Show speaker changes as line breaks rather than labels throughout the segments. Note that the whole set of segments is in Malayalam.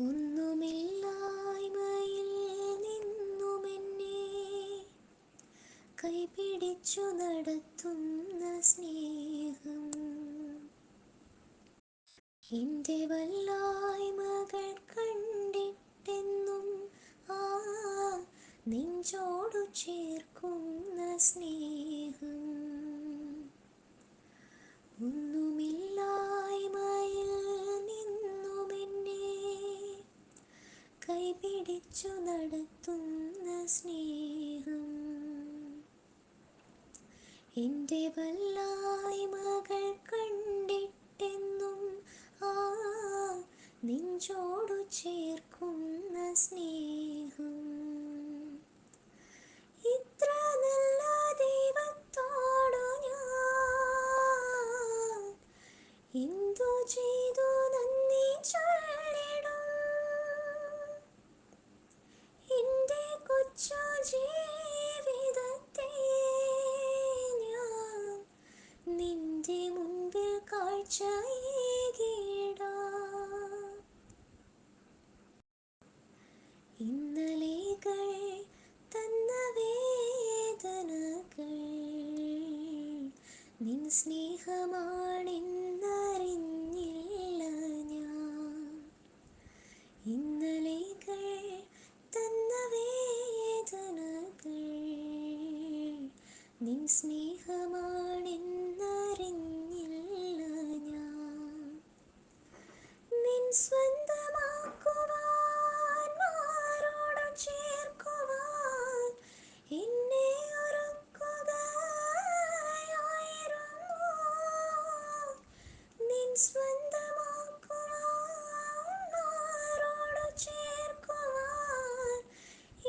ഒന്നുമില്ലായ്മയിൽ നിന്നുമെന്നെ കൈപിടിച്ചു നടത്തുന്ന സ്നേഹം, എൻ്റെ വല്ലായ്മകൾ കണ്ടിട്ടെന്നും ആ നെഞ്ചോടു ചേർക്കുന്ന സ്നേഹം. ഒന്നുമില്ലായ്മയിൽ നിന്നുമെന്നെ കൈപിടിച്ചു നടത്തുന്ന സ്നേഹം, എൻ്റെ വല്ലായ്മകൾ കണ്ടിട്ടെന്നും ആ നെഞ്ചോടു ചേർക്കുന്ന സ്നേഹം. ഇത്ര നല്ല ദൈവത്തോടു ഞാൻ എന്തു ചെയ്തു നന്ദി ചൊല്ലിടും. എൻ്റെ കൊച്ചു ജീവിതത്തെ ഞാൻ നിന്റെ മുൻപിൽ കാഴ്ചയേകിടാം. ഇന്നലെകൾ തന്ന വേദനകൾ നിൻ സ്നേഹമാണെന്നറിഞ്ഞില്ല ഞാൻ. ഇന്നലെകൾ തന്ന വേദനകൾ നിൻ സ്നേഹമാണെന്നറിഞ്ഞില്ല ഞാൻ. നിൻ സ്വന്തമാക്കുവാൻ മാറോടു ചേർക്കുവാൻ എന്നെ ഒരുക്കുകയായിരുന്നു. നിൻ സ്വന്തമാക്കുവാൻ മാറോടു ചേർക്കുവാൻ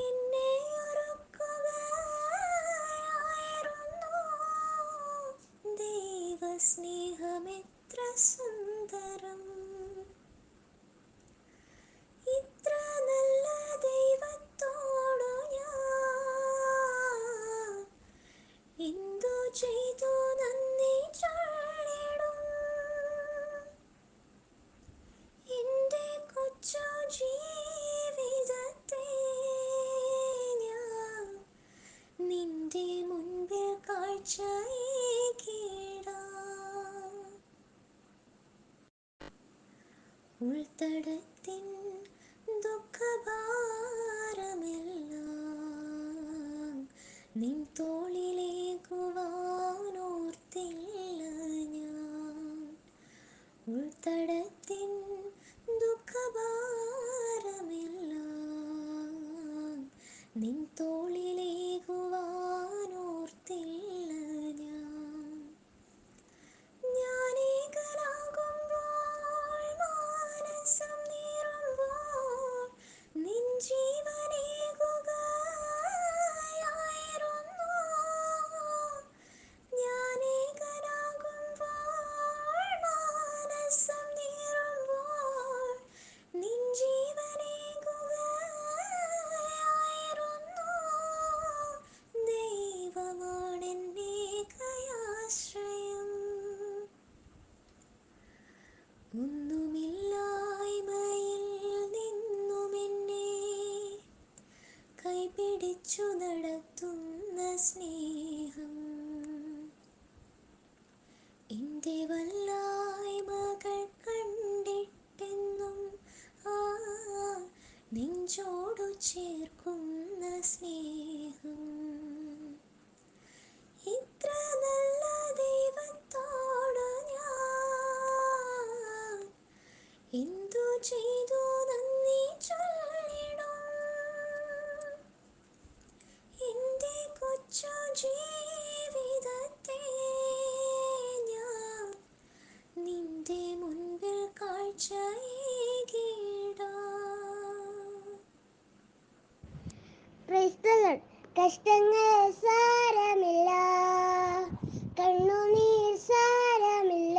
എന്നെ ഒരുക്കുകയായിരുന്നു. ദൈവസ്നേഹമെത്ര സുന്ദരം, ഇത്ര നല്ല ദൈവത്തോടു ഞാൻ എന്തു ചെയ്തു നന്ദി ചൊല്ലിടും. എൻ്റെ കൊച്ചു ജീവിതത്തെ ഞാൻ നിന്റെ മുൻപിൽ കാഴ്ചയേകിടാം. ഉൾത്തടത്തിൻ ദുഃഖഭാരമെല്ലാം നിൻ തോളിലേക്കുവാനോർത്തില്ല ഞാൻ. ഉൾത്തടത്തിൻ ദുഃഖഭാരമെല്ലാം നിൻ തോളിലേക്കുവാനോർത്തില്ല ഞാൻ. ഞാനേകനാകുമ്പോൾ മാനസം നീറുമ്പോൾ നിൻ ജീവനേകുകയായിരുന്നു. ഞാനേകനാകുമ്പോൾ മാനസം നീറുമ്പോൾ നിൻ ജീവനേകുകയായിരുന്നു. ദൈവമാണെന്നേകയാശ്രയം. ഒന്നുമില്ലായ്മയിൽ നിന്നുമെന്നെ കൈപിടിച്ചു നടത്തുന്ന സ്നേഹം, എൻ്റെ വല്ലായ്മകൾ കണ്ടിട്ടെന്നും ആ നെഞ്ചോടു ചേർക്കുന്ന സ്നേഹം. ഇത്ര നല്ല ദൈവത്തോടു ഞാൻ എന്തു ചെയ്തു നന്ദി ചൊല്ലിടും. എൻ്റെ കൊച്ചു ജീവിതത്തെ ഞാൻ നിന്റെ മുൻപിൽ കാഴ്ചയേകിടാം.
Praise the Lord. കഷ്ടങ്ങൾ സാരമില്ല, കണ്ണുനീർ സാരമില്ല,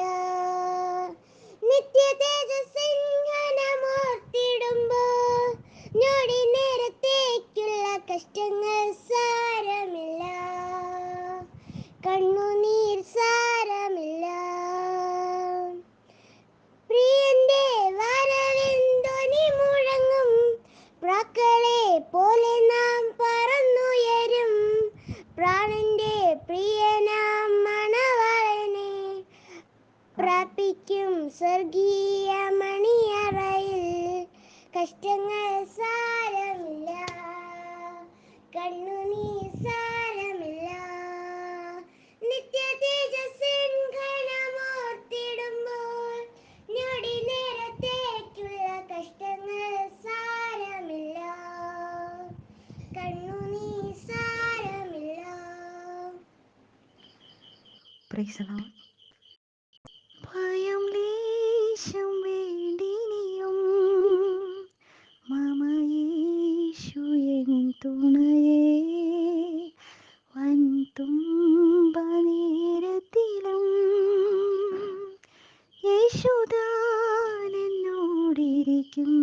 നിത്യ തേജസ്സിങ്ങനമോർത്തിടുമ്പോൾ ഞൊടി നേരത്തേക്കുള്ള കഷ്ടങ്ങൾ സാരമില്ല, കണ്ണുനീർ സാരമില്ല. പ്രിയന്റെ വരവിൻ ധ്വനി മുഴ
പ്രൈസ് ദി ലോർഡ്. ഭയം ലേശം വേണ്ടിനിയും മമ യേശു എൻ തുണയേ, വൻ തുമ്പ നേരത്തിലും യേശുദാൻ എന്നോടിരിക്കും.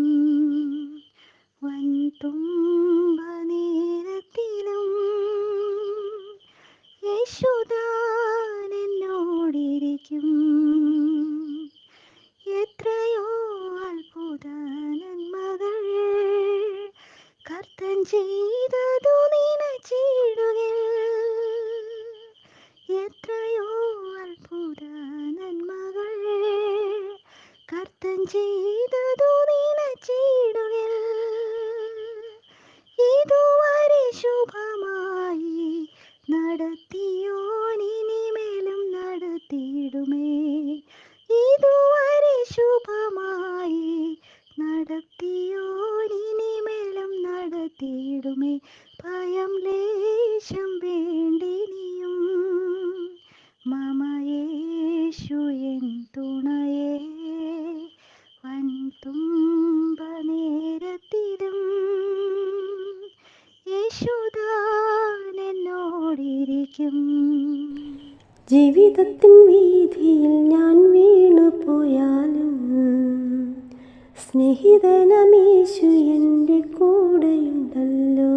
വൻ തുമ്പ നേരത്തിലും യേശുദാൻ എന്നോടിരിക്കും. എത്രയോ അത്ഭുത നന്മകൾ കർത്തൻ ചെയ്തതു നിനച്ചിടുകിൽ. എത്രയോ അത്ഭുത നന്മകൾ കർത്തൻ ചെയ്തതു നിനച്ചിടുകിൽ. ഇതുവരെ ശുഭമായി നടത്തിയോനിനിമേലും നടത്തിയിടുമേ. ഇതുവരെ ശുഭമായി നടത്തിയോനിനിമേലും നടത്തിയിടുമേ. ഭയം ലേശം വേണ്ടിനിയും മമ യേശു എൻ തുണയേ, വൻ തുമ്പ നേരത്തിലും യേശുദാൻ എന്നോടിരിക്കും.
ജീവിതത്തിൻ വീതിയിൽ ഞാൻ വീണു പോയാലും സ്നേഹിതനമേശു എൻ്റെ കൂടെയുണ്ടല്ലോ.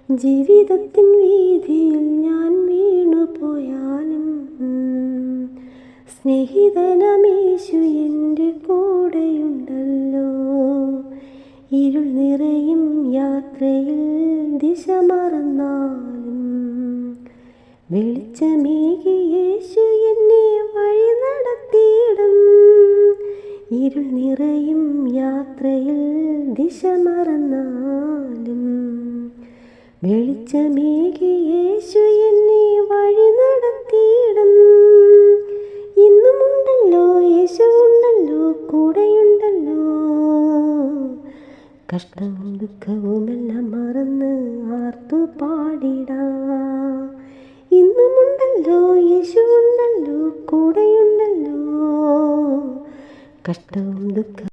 ജീവിതത്തിൻ വീതിയിൽ ഞാൻ വീണു പോയാലും സ്നേഹിതനമേശു എൻ്റെ കൂടെയുണ്ടല്ലോ. ഇരുൾ നിറയും യാത്രയിൽ ദിശ മറന്നാലും വെളിച്ചമേകി യേശു എന്നെ വഴി നടത്തിയിടും. ഇരുൾ നിറയും യാത്രയിൽ ദിശ മറന്നാലും വെളിച്ചമേകി യേശു എന്നെ വഴി നടത്തിയിടും. ഇന്നുമുണ്ടല്ലോ യേശു ഉണ്ടല്ലോ, കൂടെയുണ്ടല്ലോ. കഷ്ടവും ദുഃഖവുമെല്ലാം മറന്ന് ആർത്തു പാടിടാം. ഇന്നുമുണ്ടല്ലോ യേശു ഉണ്ടല്ലോ, കൂടെയുണ്ടല്ലോ. കഷ്ടവും ദുഃഖം